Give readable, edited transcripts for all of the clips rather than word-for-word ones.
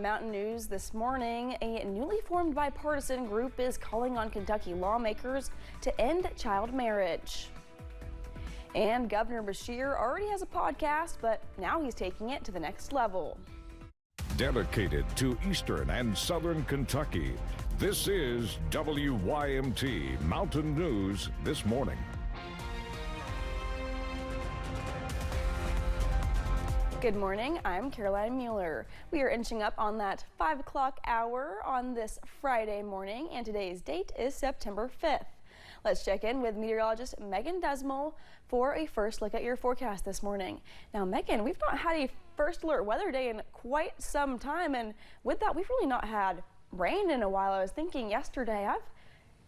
Mountain News this morning, a newly formed bipartisan group is calling on Kentucky lawmakers to end child marriage. And Governor Beshear already has a podcast, but now he's taking it to the next level. Dedicated to Eastern and Southern Kentucky, this is WYMT Mountain News this morning. Good morning, I'm Caroline Mueller. We are inching up on that 5 o'clock hour on this Friday morning, and today's date is September 5th. Let's check in with meteorologist Megan Desmol for a first look at your forecast this morning. Now, Megan, we've not had a first alert weather day in quite some time, and with that, we've really not had rain in a while. I was thinking yesterday, I've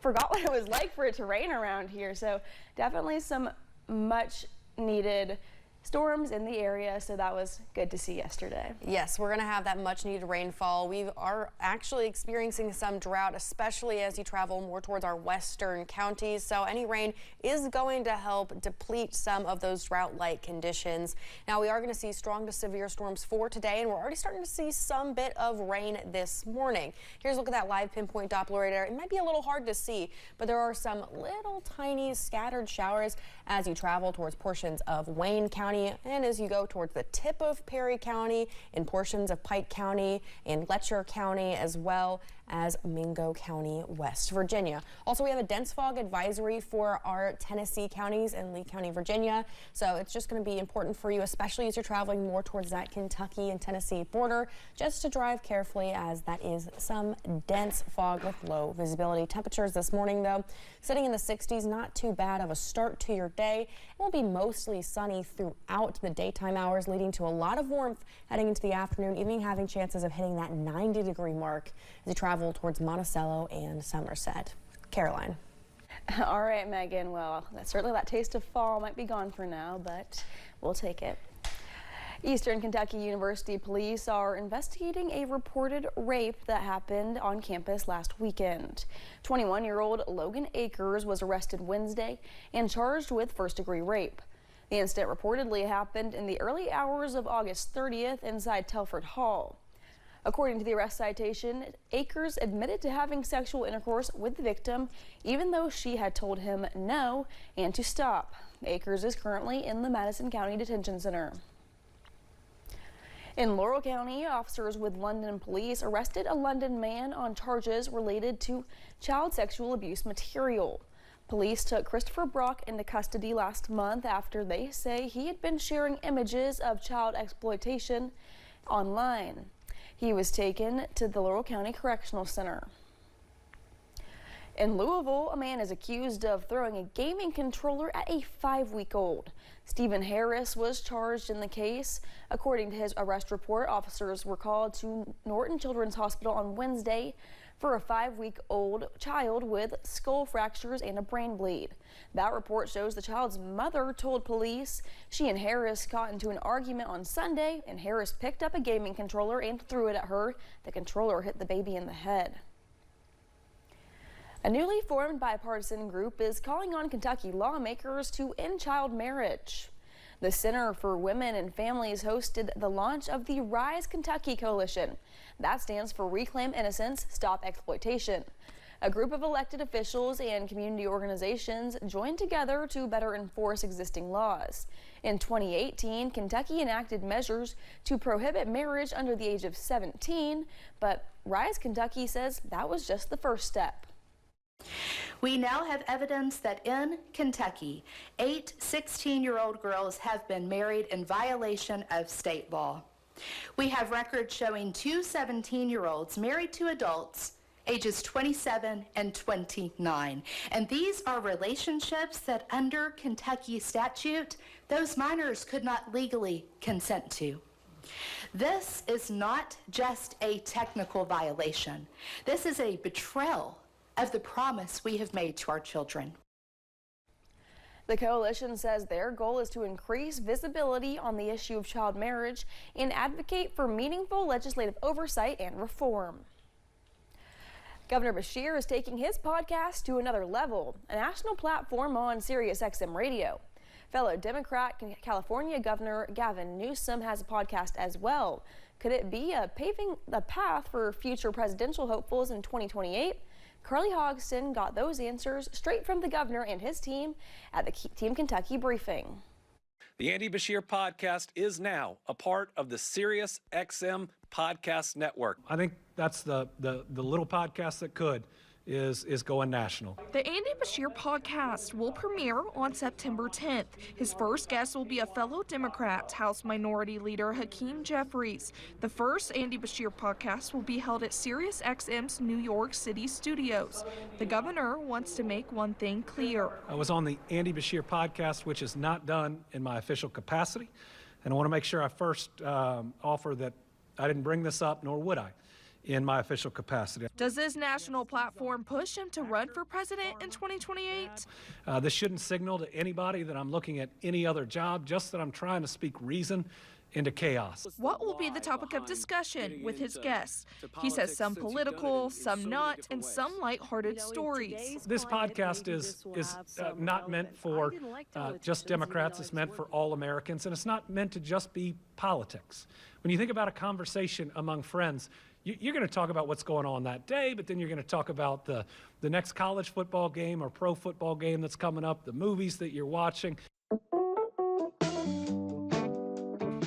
forgot what it was like for it to rain around here, so definitely some much needed storms in the area, so that was good to see yesterday. Yes, we're going to have that much needed rainfall. We are actually experiencing some drought, especially as you travel more towards our western counties. So any rain is going to help deplete some of those drought-like conditions. Now we are going to see strong to severe storms for today, and we're already starting to see some bit of rain this morning. Here's a look at that live pinpoint Doppler radar. It might be a little hard to see, but there are some little tiny scattered showers as you travel towards portions of Wayne County and as you go towards the tip of Perry County, in portions of Pike County, and Letcher County, as well as Mingo County, West Virginia. Also, we have a dense fog advisory for our Tennessee counties and Lee County, Virginia. So it's just going to be important for you, especially as you're traveling more towards that Kentucky and Tennessee border, just to drive carefully, as that is some dense fog with low visibility. Temperatures this morning, though, sitting in the 60s, not too bad of a start to your day. It will be mostly sunny throughout the daytime hours, leading to a lot of warmth heading into the afternoon, even having chances of hitting that 90-degree mark as you travel towards Monticello and Somerset. Caroline. All right, Megan. Well, certainly that taste of fall might be gone for now, but we'll take it. Eastern Kentucky University police are investigating a reported rape that happened on campus last weekend. 21-year-old Logan Akers was arrested Wednesday and charged with first-degree rape. The incident reportedly happened in the early hours of August 30th inside Telford Hall. According to the arrest citation, Akers admitted to having sexual intercourse with the victim, even though she had told him no and to stop. Akers is currently in the Madison County Detention Center. In Laurel County, officers with London police arrested a London man on charges related to child sexual abuse material. Police took Christopher Brock into custody last month after they say he had been sharing images of child exploitation online. He was taken to the Laurel County Correctional Center. In Louisville, a man is accused of throwing a gaming controller at a 5-week-old. Stephen Harris was charged in the case. According to his arrest report, officers were called to Norton Children's Hospital on Wednesday for a 5-week-old child with skull fractures and a brain bleed. That report shows the child's mother told police she and Harris got into an argument on Sunday, and Harris picked up a gaming controller and threw it at her. The controller hit the baby in the head. A newly formed bipartisan group is calling on Kentucky lawmakers to end child marriage. The Center for Women and Families hosted the launch of the Rise Kentucky Coalition. That stands for Reclaim Innocence, Stop Exploitation. A group of elected officials and community organizations joined together to better enforce existing laws. In 2018, Kentucky enacted measures to prohibit marriage under the age of 17, but Rise Kentucky says that was just the first step. We now have evidence that in Kentucky, 8 16-year-old girls have been married in violation of state law. We have records showing 2 17-year-olds married to adults ages 27 and 29. And these are relationships that under Kentucky statute, those minors could not legally consent to. This is not just a technical violation. This is a betrayal of the promise we have made to our children. The coalition says their goal is to increase visibility on the issue of child marriage and advocate for meaningful legislative oversight and reform. Governor Beshear is taking his podcast to another level, a national platform on SiriusXM Radio. Fellow Democrat California Governor Gavin Newsom has a podcast as well. Could it be paving the path for future presidential hopefuls in 2028? Carly Hogston got those answers straight from the governor and his team at the Team Kentucky briefing. The Andy Bashir podcast is now a part of the Sirius XM podcast network. I think that's the little podcast that is going national. The Andy Bashir podcast will premiere on September 10th. His first guest will be a fellow Democrat, House Minority Leader Hakeem Jeffries. The first Andy Bashir podcast will be held at Sirius XM's New York City studios. The governor wants to make one thing clear. I was on the Andy Bashir podcast, which is not done in my official capacity. And I want to make sure I first offer that I didn't bring this up, nor would I, in my official capacity. Does this national platform push him to run for president in 2028? This shouldn't signal to anybody that I'm looking at any other job, just that I'm trying to speak reason into chaos. What will be the topic of discussion with his guests? He says some political, some not, and some lighthearted stories. This podcast is not meant for just Democrats. It's meant for all Americans, and it's not meant to just be politics. When you think about a conversation among friends, you're going to talk about what's going on that day, but then you're going to talk about the next college football game or pro football game that's coming up, the movies that you're watching.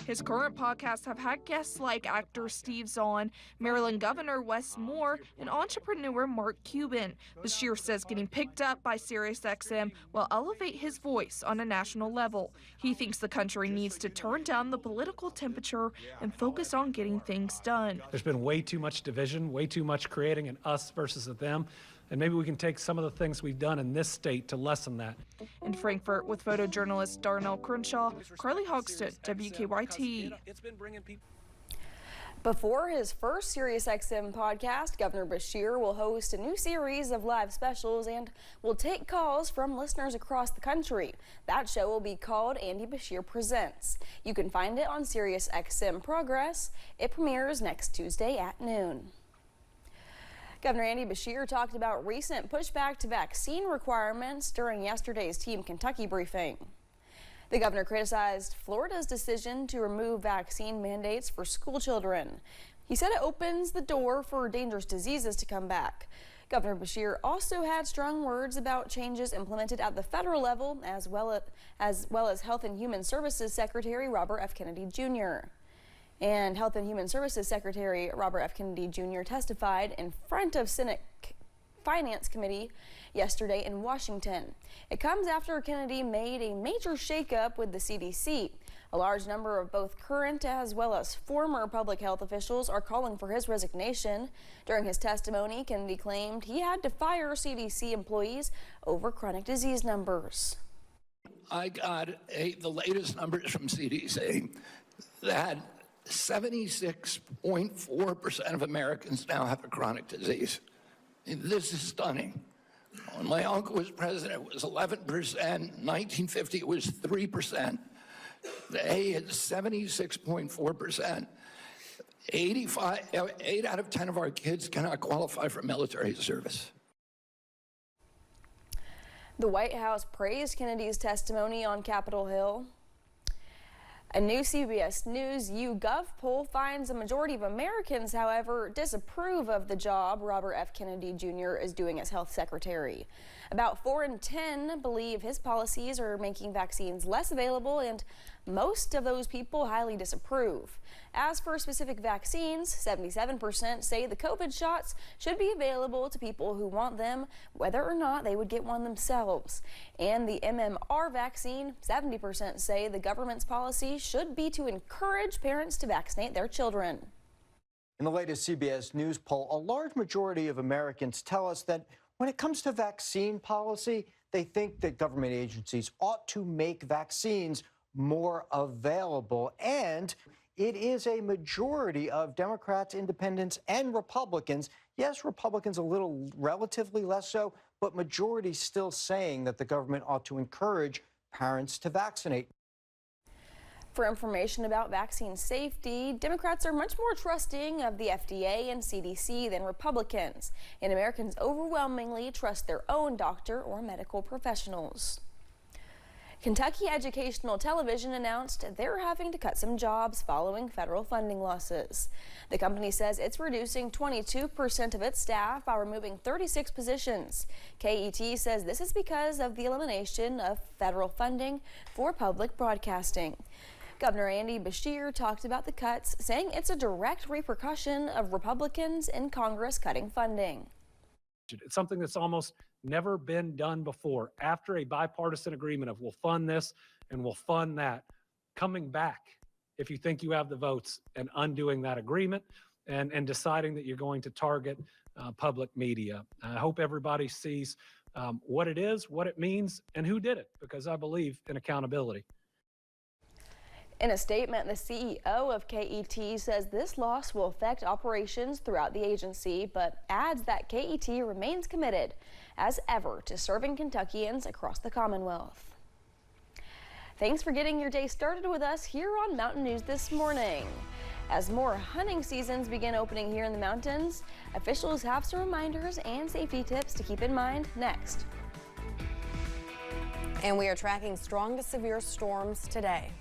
His current podcasts have had guests like actor Steve Zahn, Maryland Governor Wes Moore, and entrepreneur Mark Cuban. Bashir says getting picked up by SiriusXM will elevate his voice on a national level. He thinks the country needs to turn down the political temperature and focus on getting things done. There's been way too much division, way too much creating an us versus a them. And maybe we can take some of the things we've done in this state to lessen that. In Frankfurt, with photojournalist Darnell Crenshaw, Carly Hogston, WKYT. Before his first SiriusXM podcast, Governor Bashir will host a new series of live specials and will take calls from listeners across the country. That show will be called Andy Bashir Presents. You can find it on SiriusXM Progress. It premieres next Tuesday at noon. Governor Andy Bashir talked about recent pushback to vaccine requirements during yesterday's Team Kentucky briefing. The governor criticized Florida's decision to remove vaccine mandates for school children. He said it opens the door for dangerous diseases to come back. Governor Bashir also had strong words about changes implemented at the federal level, as well as Health and Human Services Secretary Robert F. Kennedy Jr. And Health and Human Services Secretary Robert F. Kennedy Jr. testified in front of Senate Finance Committee yesterday in Washington. It comes after Kennedy made a major shakeup with the CDC. A large number of both current as well as former public health officials are calling for his resignation. During his testimony, Kennedy claimed he had to fire CDC employees over chronic disease numbers. I got the latest numbers from CDC that 76.4% of Americans now have a chronic disease. This is stunning. When my uncle was president, it was 11%. 1950, it was 3%. Today, it's 76.4%. 8 out of 10 of our kids cannot qualify for military service. The White House praised Kennedy's testimony on Capitol Hill. A new CBS News YouGov poll finds a majority of Americans, however, disapprove of the job Robert F. Kennedy Jr. is doing as health secretary. About 4 in 10 believe his policies are making vaccines less available, and most of those people highly disapprove. As for specific vaccines, 77% say the COVID shots should be available to people who want them, whether or not they would get one themselves. And the MMR vaccine, 70% say the government's policy should be to encourage parents to vaccinate their children. In the latest CBS News poll, a large majority of Americans tell us that when it comes to vaccine policy, they think that government agencies ought to make vaccines more available. And it is a majority of Democrats, independents, and Republicans. Yes, Republicans a little relatively less so, but majority still saying that the government ought to encourage parents to vaccinate. For information about vaccine safety, Democrats are much more trusting of the FDA and CDC than Republicans, and Americans overwhelmingly trust their own doctor or medical professionals. Kentucky Educational Television announced they're having to cut some jobs following federal funding losses. The company says it's reducing 22% of its staff by removing 36 positions. KET says this is because of the elimination of federal funding for public broadcasting. Governor Andy Beshear talked about the cuts, saying it's a direct repercussion of Republicans in Congress cutting funding. It's something that's almost never been done before. After a bipartisan agreement of we'll fund this and we'll fund that, coming back, if you think you have the votes, and undoing that agreement and deciding that you're going to target public media. I hope everybody sees what it is, what it means, and who did it, because I believe in accountability. In a statement, the CEO of KET says this loss will affect operations throughout the agency, but adds that KET remains committed as ever to serving Kentuckians across the Commonwealth. Thanks for getting your day started with us here on Mountain News this morning. As more hunting seasons begin opening here in the mountains, officials have some reminders and safety tips to keep in mind next. And we are tracking strong to severe storms today.